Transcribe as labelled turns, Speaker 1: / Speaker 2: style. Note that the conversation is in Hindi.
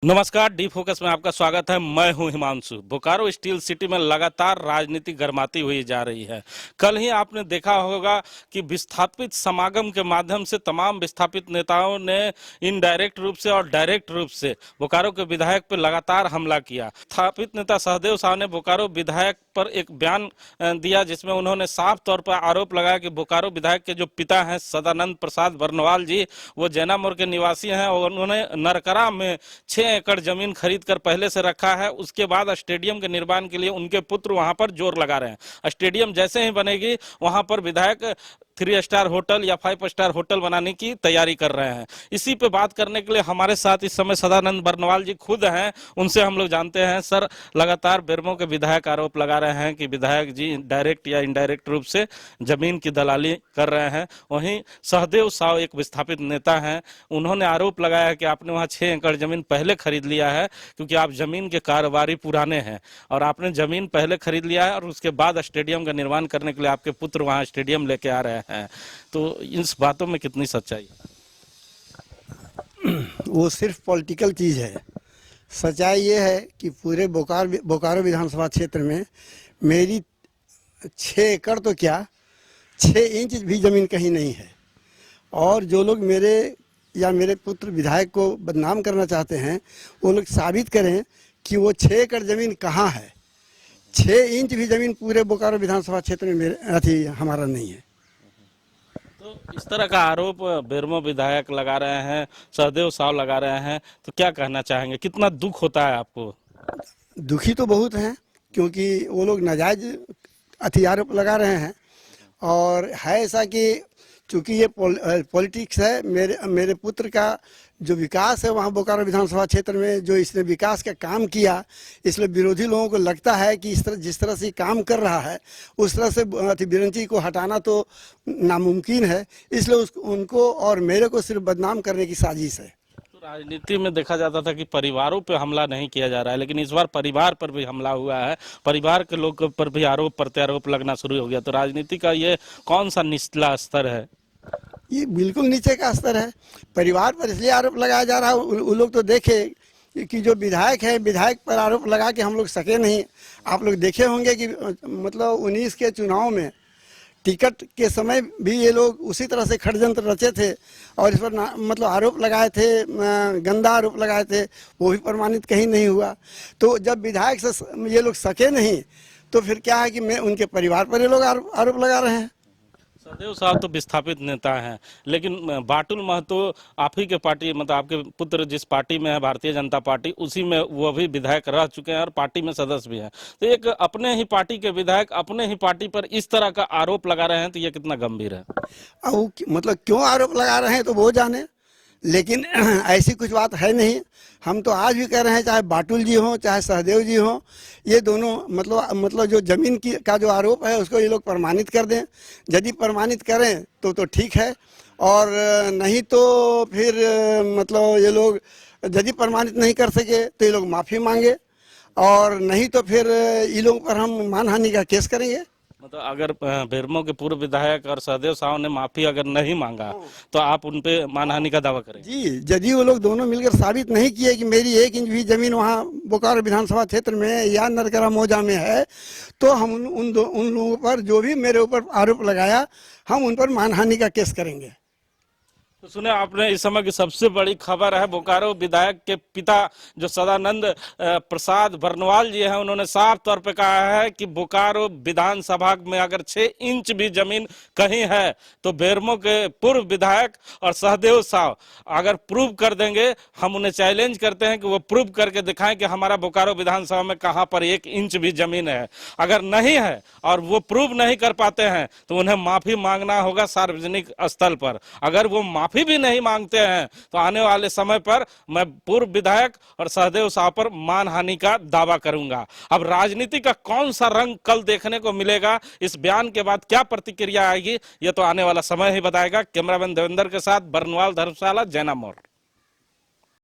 Speaker 1: नमस्कार, डी फोकस में आपका स्वागत है। मैं हूं हिमांशु। बोकारो स्टील सिटी में लगातार राजनीति गर्माती हुई जा रही है। कल ही आपने देखा होगा कि विस्थापित समागम के माध्यम से तमाम विस्थापित नेताओं ने इनडायरेक्ट रूप से और डायरेक्ट रूप से बोकारो के विधायक पर लगातार हमला किया। विस्थापित नेता सहदेव साव ने बोकारो विधायक पर एक बयान दिया जिसमें उन्होंने साफ तौर पर आरोप लगाया कि बोकारो विधायक के जो पिता हैं सदानंद प्रसाद बर्नवाल जी, वो जैना मोड़ के निवासी हैं और उन्होंने नरकरा में 6 एकड़ जमीन खरीद कर पहले से रखा है। उसके बाद स्टेडियम के निर्माण के लिए उनके पुत्र वहां पर जोर लगा रहे हैं। स्टेडियम जैसे ही बनेगी वहां पर विधायक 3 स्टार होटल या 5 स्टार होटल बनाने की तैयारी कर रहे हैं। इसी पे बात करने के लिए हमारे साथ इस समय सदानंद बर्नवाल जी खुद हैं। उनसे हम लोग जानते हैं। सर, लगातार बेरमो के विधायक आरोप लगा रहे हैं कि विधायक जी डायरेक्ट या इनडायरेक्ट रूप से जमीन की दलाली कर रहे हैं। वहीं सहदेव साव एक विस्थापित नेता हैं। उन्होंने आरोप लगाया है कि आपने वहां 6 एकड़ जमीन पहले खरीद लिया है क्योंकि आप जमीन के कारोबारी पुराने हैं और आपने जमीन पहले खरीद लिया है और उसके बाद स्टेडियम का निर्माण करने के लिए आपके पुत्र वहां स्टेडियम लेके आ रहे हैं। तो इस बातों में कितनी सच्चाई है?
Speaker 2: वो सिर्फ पॉलिटिकल चीज़ है। सच्चाई ये है कि पूरे बोकारो विधानसभा क्षेत्र में मेरी 6 एकड़ तो क्या 6 इंच भी ज़मीन कहीं नहीं है। और जो लोग मेरे या मेरे पुत्र विधायक को बदनाम करना चाहते हैं वो लोग साबित करें कि वो 6 एकड़ ज़मीन कहाँ है। 6 इंच भी ज़मीन पूरे बोकारो विधानसभा क्षेत्र में मेरे हमारा नहीं है।
Speaker 1: तो इस तरह का आरोप बेरमो विधायक लगा रहे हैं, सहदेव साव लगा रहे हैं, तो क्या कहना चाहेंगे? कितना दुख होता है आपको?
Speaker 2: दुखी तो बहुत हैं क्योंकि वो लोग नाजायज आरोप लगा रहे हैं। और है ऐसा कि चूँकि ये पॉलिटिक्स है, मेरे पुत्र का जो विकास है वहाँ बोकारो विधानसभा क्षेत्र में जो इसने विकास का काम किया, इसलिए विरोधी लोगों को लगता है कि जिस तरह से काम कर रहा है उस तरह से बिरंची को हटाना तो नामुमकिन है। इसलिए उनको और मेरे को सिर्फ बदनाम करने की साजिश है।
Speaker 1: तो राजनीति में देखा जाता था कि परिवारों पे हमला नहीं किया जा रहा है, लेकिन इस बार परिवार पर भी हमला हुआ है। परिवार के लोग पर भी आरोप प्रत्यारोप लगना शुरू हो गया। तो राजनीति का ये कौन सा निचला स्तर है?
Speaker 2: ये बिल्कुल नीचे का स्तर है। परिवार पर इसलिए आरोप लगाया जा रहा है, वो लोग तो देखे कि जो विधायक है, विधायक पर आरोप लगा के हम लोग सके नहीं। आप लोग देखे होंगे कि मतलब 19 के चुनाव में टिकट के समय भी ये लोग उसी तरह से षड्यंत्र रचे थे और इस पर मतलब आरोप लगाए थे, गंदा आरोप लगाए थे, वो भी प्रमाणित कहीं नहीं हुआ। तो जब विधायक से ये लोग सके नहीं तो फिर क्या है कि मैं उनके परिवार पर ये लोग आरोप लगा रहे हैं।
Speaker 1: सहदेव साव तो विस्थापित नेता हैं, लेकिन बाटुल महतो आप ही के पार्टी, मतलब आपके पुत्र जिस पार्टी में है भारतीय जनता पार्टी, उसी में वो भी विधायक रह चुके हैं और पार्टी में सदस्य भी हैं। तो एक अपने ही पार्टी के विधायक अपने ही पार्टी पर इस तरह का आरोप लगा रहे हैं, तो ये कितना गंभीर है?
Speaker 2: अब मतलब क्यों आरोप लगा रहे हैं तो वो जाने, लेकिन ऐसी कुछ बात है नहीं। हम तो आज भी कह रहे हैं, चाहे बाटुल जी हों चाहे सहदेव जी हों, ये दोनों मतलब जो जमीन की का जो आरोप है उसको ये लोग प्रमाणित कर दें। यदि प्रमाणित करें तो ठीक है, और नहीं तो फिर मतलब ये लोग यदि प्रमाणित नहीं कर सके तो ये लोग माफ़ी मांगे, और नहीं तो फिर ये लोगों पर हम मानहानि का केस करेंगे।
Speaker 1: मतलब अगर बेरमो के पूर्व विधायक और सहदेव साव ने माफी अगर नहीं मांगा तो आप उन पे मानहानि का दावा करेंगे?
Speaker 2: जी, यदि वो लोग दोनों मिलकर साबित नहीं किए कि मेरी 1 इंच भी जमीन वहाँ बोकारो विधानसभा क्षेत्र में या नरकरा मौजा में है, तो हम उन लोगों पर जो भी मेरे ऊपर आरोप लगाया, हम उन पर मानहानि का केस करेंगे।
Speaker 1: तो सुने आपने, इस समय की सबसे बड़ी खबर है, बोकारो विधायक के पिता जो सदानंद प्रसाद बर्नवाल जी हैं, उन्होंने साफ तौर पे कहा है कि बोकारो विधानसभा में अगर 6 इंच भी जमीन कहीं है तो बेरमो के पूर्व विधायक और सहदेव साव अगर प्रूव कर देंगे, हम उन्हें चैलेंज करते हैं कि वो प्रूव करके दिखाएं कि हमारा बोकारो विधानसभा में कहां पर 1 इंच भी जमीन है। अगर नहीं है और वो प्रूव नहीं कर पाते हैं तो उन्हें माफी मांगना होगा सार्वजनिक स्थल पर। अगर वो माफी भी नहीं मांगते हैं तो आने वाले समय पर मैं पूर्व विधायक और सहदेव साव पर मानहानि का दावा करूंगा। अब राजनीति का कौन सा रंग कल देखने को मिलेगा, इस बयान के बाद क्या प्रतिक्रिया आएगी, यह तो आने वाला समय ही बताएगा। कैमरामैन देवेंद्र के साथ बर्नवाल, धर्मशाला, जैना मोड़।